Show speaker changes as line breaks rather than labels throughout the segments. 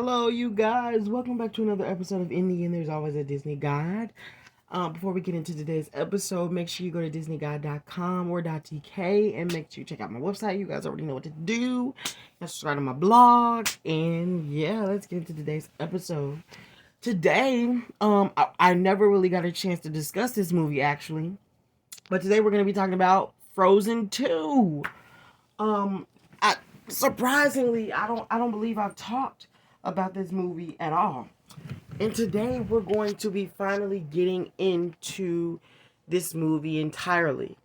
Hello, you guys. Welcome back to another episode of In the End, There's Always a Disney Guide. Before we get into today's episode, make sure you go to disneyguide.com or .tk and make sure you check out my website. You guys already know what to do. And subscribe to my blog. And yeah, let's get into today's episode. Today, I never really got a chance to discuss this movie actually, but today we're going to be talking about Frozen 2. Um, I surprisingly, I don't believe I've talked about this movie at all. And today we're going to be finally getting into this movie entirely.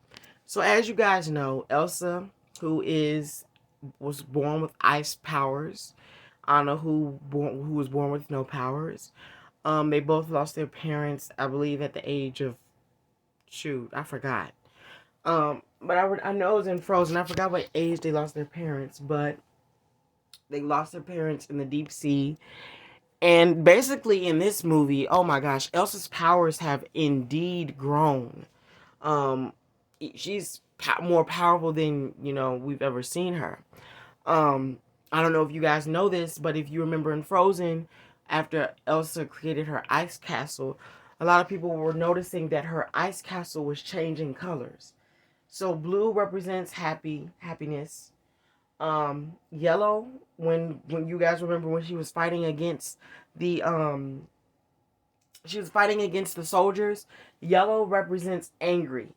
So as you guys know, Elsa, was born with ice powers, Anna, who was born with no powers. They both lost their parents, I believe, at the age of I forgot. But I know it was in Frozen. I forgot what age they lost their parents, but they lost their parents in the deep sea. And basically, in this movie, oh my gosh, Elsa's powers have indeed grown. Um, she's more powerful than we've ever seen her. Um, I don't know if you guys know this, but if you remember in Frozen, after Elsa created her ice castle, a lot of people were noticing that her ice castle was changing colors. So blue represents happiness. Yellow, when you guys remember when she was fighting against the soldiers, yellow represents angry.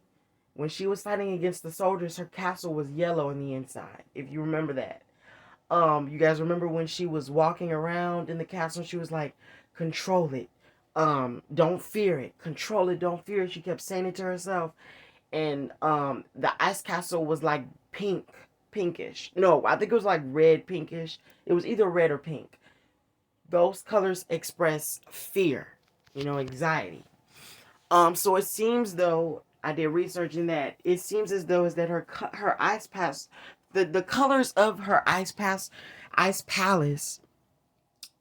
When she was fighting against the soldiers, her castle was yellow on the inside, if you remember that. You guys remember when she was walking around in the castle, she was like, control it. Don't fear it. Control it, don't fear it. She kept saying it to herself. And the ice castle was like pinkish. No, I think it was like red pinkish. It was either red or pink. Those colors express fear, anxiety. So it seems though, I did research in that, it seems as though is that her ice pass, the colors of her ice palace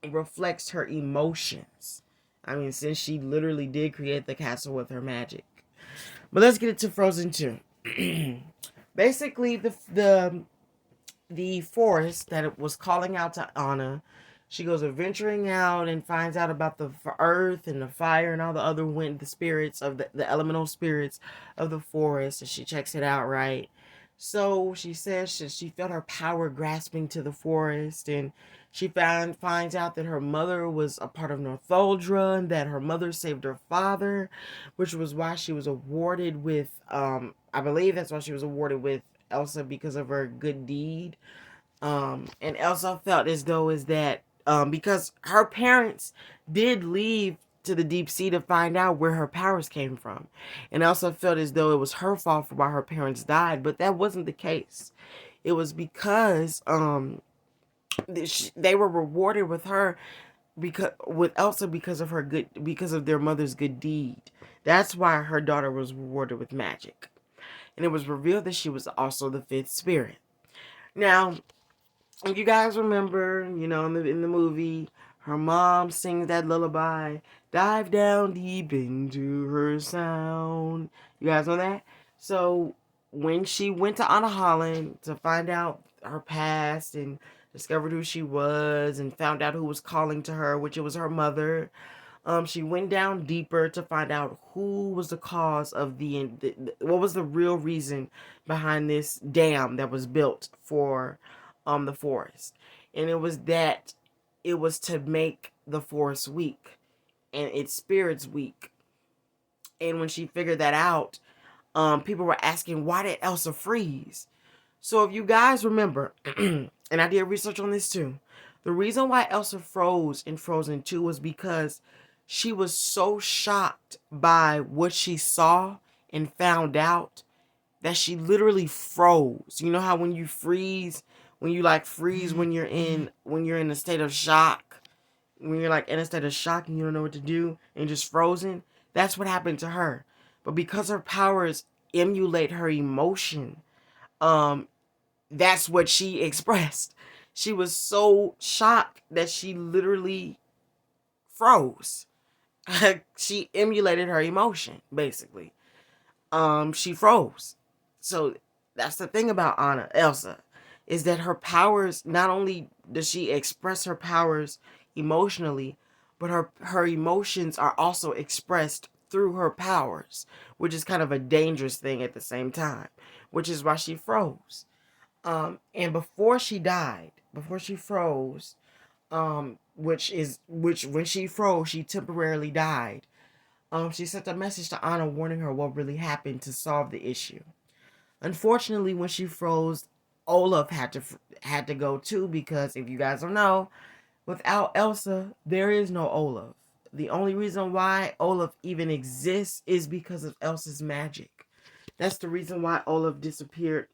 reflects her emotions. I mean, since she literally did create the castle with her magic. But let's get into Frozen 2. Basically, the forest that it was calling out to Anna, she goes adventuring out and finds out about the earth and the fire and all the other the spirits of the elemental spirits of the forest, and she checks it out, right? So she says she felt her power grasping to the forest, and she finds out that her mother was a part of Northuldra, and that her mother saved her father, which was why she was awarded with, I believe that's why she was awarded with Elsa, because of her good deed. And Elsa felt as though is that, because her parents did leave to the deep sea to find out where her powers came from. And Elsa felt as though it was her fault for why her parents died, but that wasn't the case. It was because they were rewarded with her, with Elsa, because of their mother's good deed. That's why her daughter was rewarded with magic. And it was revealed that she was also the fifth spirit. Now, if you guys remember, in the movie, her mom sings that lullaby, dive down deep into her sound. You guys know that? So when she went to Anna Holland to find out her past and discovered who she was and found out who was calling to her, which it was her mother, she went down deeper to find out who was the cause of what was the real reason behind this dam that was built for the forest. And it was to make the forest weak and its spirits weak. And when she figured that out, people were asking, why did Elsa freeze? So if you guys remember, and I did research on this too, the reason why Elsa froze in Frozen 2 was because she was so shocked by what she saw and found out that she literally froze. You know how when you freeze, when you like freeze when you're in a state of shock, when you're like in a state of shock and you don't know what to do and just frozen? That's what happened to her. But because her powers emulate her emotion, that's what she expressed. She was so shocked that she literally froze. She emulated her emotion, basically. She froze. So that's the thing about Elsa, is that her powers, not only does she express her powers emotionally, but her emotions are also expressed through her powers, which is kind of a dangerous thing at the same time, which is why she froze. And before she died, before she froze, which when she froze, she temporarily died. She sent a message to Anna warning her what really happened to solve the issue. Unfortunately, when she froze, Olaf had to go too, because if you guys don't know, without Elsa, there is no Olaf. The only reason why Olaf even exists is because of Elsa's magic. That's the reason why Olaf disappeared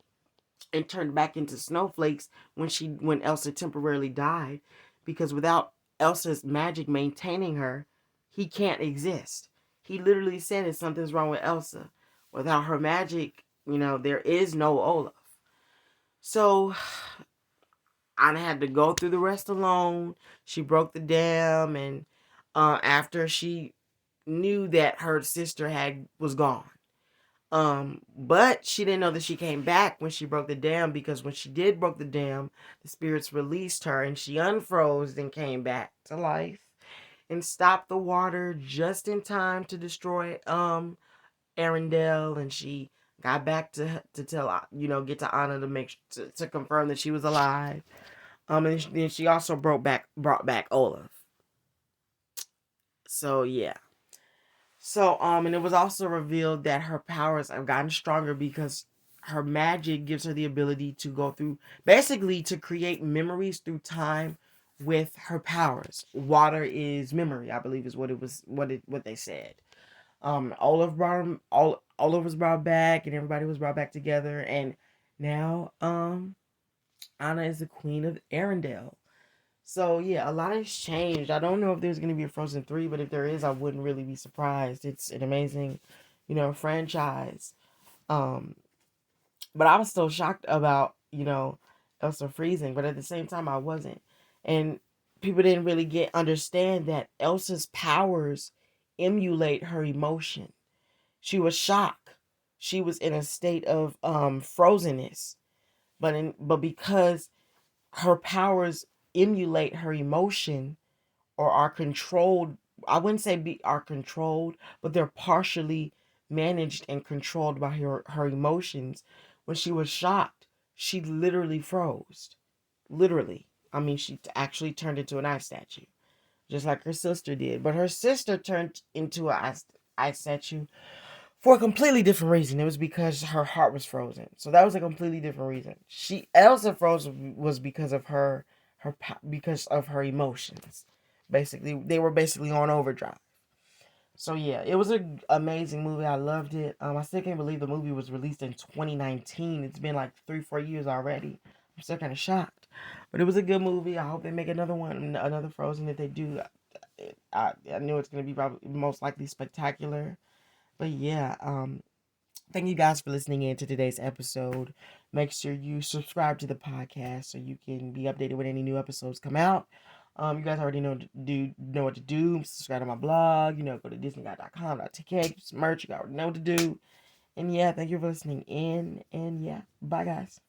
and turned back into snowflakes when Elsa temporarily died, because without Elsa's magic maintaining her, he can't exist. He literally said that something's wrong with Elsa. Without her magic, there is no Olaf. So Anna had to go through the rest alone. She broke the dam, and after she knew that her sister was gone. But she didn't know that she came back when she broke the dam, because when she did broke the dam, the spirits released her and she unfroze and came back to life and stopped the water just in time to destroy Arendelle, and she got back to tell get to Anna to to confirm that she was alive. And then she also brought back Olaf. So yeah. So, and it was also revealed that her powers have gotten stronger because her magic gives her the ability to go through, basically to create memories through time with her powers. Water is memory, I believe is what they said. Olaf was brought back, and everybody was brought back together, and now Anna is the queen of Arendelle. So yeah, a lot has changed. I don't know if there's gonna be a Frozen 3, but if there is, I wouldn't really be surprised. It's an amazing, franchise. Um, but I was still shocked about, Elsa freezing, but at the same time I wasn't. And people didn't really understand that Elsa's powers emulate her emotion. She was shocked. She was in a state of frozenness. But because her powers emulate her emotion, or are controlled, I wouldn't say are controlled, but they're partially managed and controlled by her emotions. When she was shocked, she literally froze. Literally. I mean, she actually turned into an ice statue, just like her sister did. But her sister turned into an ice statue for a completely different reason. It was because her heart was frozen. So that was a completely different reason. Elsa froze was because of because of her emotions. Basically, they were basically on overdrive. So yeah, it was an amazing movie. I loved it. I still can't believe the movie was released in 2019. It's been like 3-4 years already. I'm still kind of shocked, but it was a good movie. I hope they make another one, another Frozen. If they do, I knew it's gonna be probably most likely spectacular. But yeah, thank you guys for listening in to today's episode. Make sure you subscribe to the podcast so you can be updated when any new episodes come out. You guys already know what to do. Subscribe to my blog. Go to disneyguy.com.tk. Merch. You already know what to do. And yeah, thank you for listening in. And yeah, bye guys.